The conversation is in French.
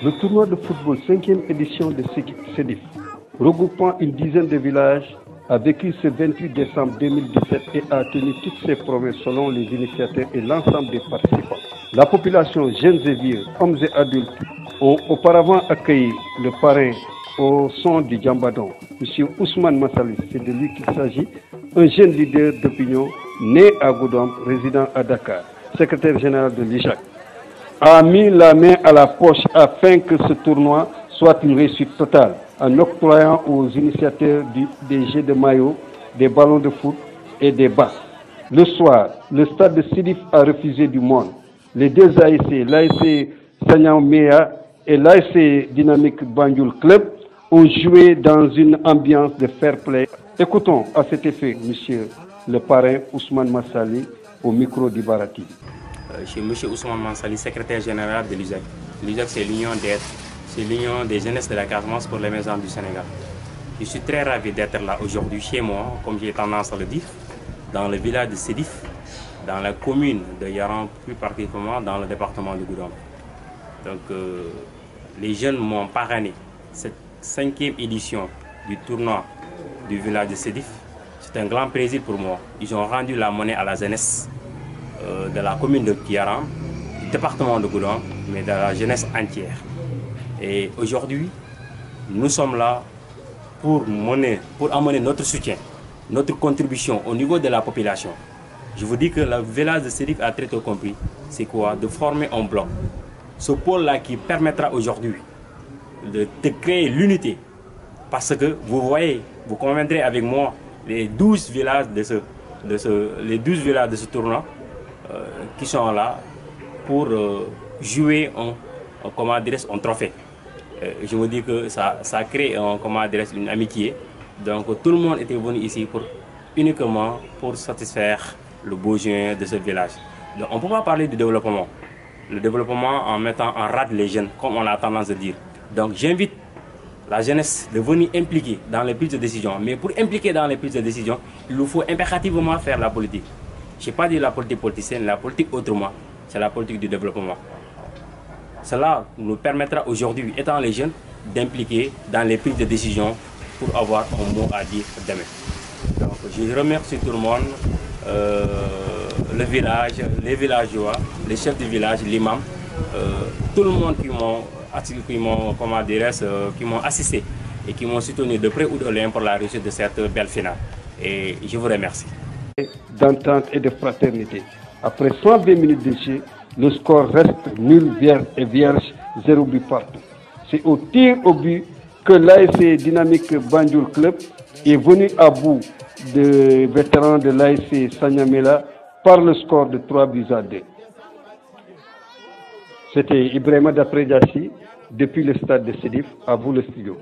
Le tournoi de football 5e édition de Sédif, regroupant une dizaine de villages, a vécu ce 28 décembre 2017 et a tenu toutes ses promesses selon les initiateurs et l'ensemble des participants. La population, jeunes et vieux, hommes et adultes, ont auparavant accueilli le parrain au son du Djambadon, M. Ousmane Massali, c'est de lui qu'il s'agit, un jeune leader d'opinion né à Goudom, résident à Dakar, secrétaire général de l'IJAC, a mis la main à la poche afin que ce tournoi soit une réussite totale, en octroyant aux initiateurs des jeux de maillot, des ballons de foot et des basses. Le soir, le stade de Sédif a refusé du monde. Les deux ASC, l'ASC Sanyamea et l'ASC Dynamique Banjul Club, ont joué dans une ambiance de fair play. Écoutons à cet effet monsieur le parrain Ousmane Massali au micro d'Ibarati. Je suis M. Ousmane Mansali, secrétaire général de l'UJAC. L'UJAC, c'est l'union d'aide, c'est l'union des jeunesses de la Casamance pour les maisons du Sénégal. Je suis très ravi d'être là aujourd'hui chez moi, comme j'ai tendance à le dire, dans le village de Sédif, dans la commune de Yaran, plus particulièrement dans le département de Goudom. Donc, les jeunes m'ont parrainé cette 5e édition du tournoi du village de Sédif. C'est un grand plaisir pour moi. Ils ont rendu la monnaie à la jeunesse de la commune de Yaran, du département de Goudom, mais de la jeunesse entière. Et aujourd'hui, nous sommes là pour amener notre soutien, notre contribution au niveau de la population. Je vous dis que le village de Sédif a très tôt compris, c'est quoi? De former un bloc. Ce pôle-là qui permettra aujourd'hui de créer l'unité. Parce que vous voyez, vous conviendrez avec moi, les 12 villages de ce tournoi qui sont là pour jouer un trophée. Je vous dis que ça crée une amitié. Donc tout le monde était venu ici uniquement pour satisfaire le besoin de ce village. Donc on ne peut pas parler du développement. Le développement en mettant en rade les jeunes, comme on a tendance à dire. Donc j'invite la jeunesse de venir impliquer dans les prises de décision. Mais pour impliquer dans les prises de décision, il nous faut impérativement faire la politique. Je n'ai pas dit la politique politicienne, la politique autrement, c'est la politique du développement. Cela nous permettra aujourd'hui, étant les jeunes, d'impliquer dans les prises de décision pour avoir un mot à dire demain. Donc, je remercie tout le monde, le village, les villageois, les chefs du village, l'imam, tout le monde qui m'ont assisté et qui m'ont soutenu de près ou de loin pour la réussite de cette belle finale. Et je vous remercie. D'entente et de fraternité. Après 120 minutes de jeu, le score reste nul et vierge, 0 but partout. C'est au tir au but que l'ASC Dynamique Banjul Club est venu à bout des vétérans de l'ASC Sanyamela par le score de 3-2. C'était Ibrahima Dapredjassi depuis le stade de Sédif. À vous le studio.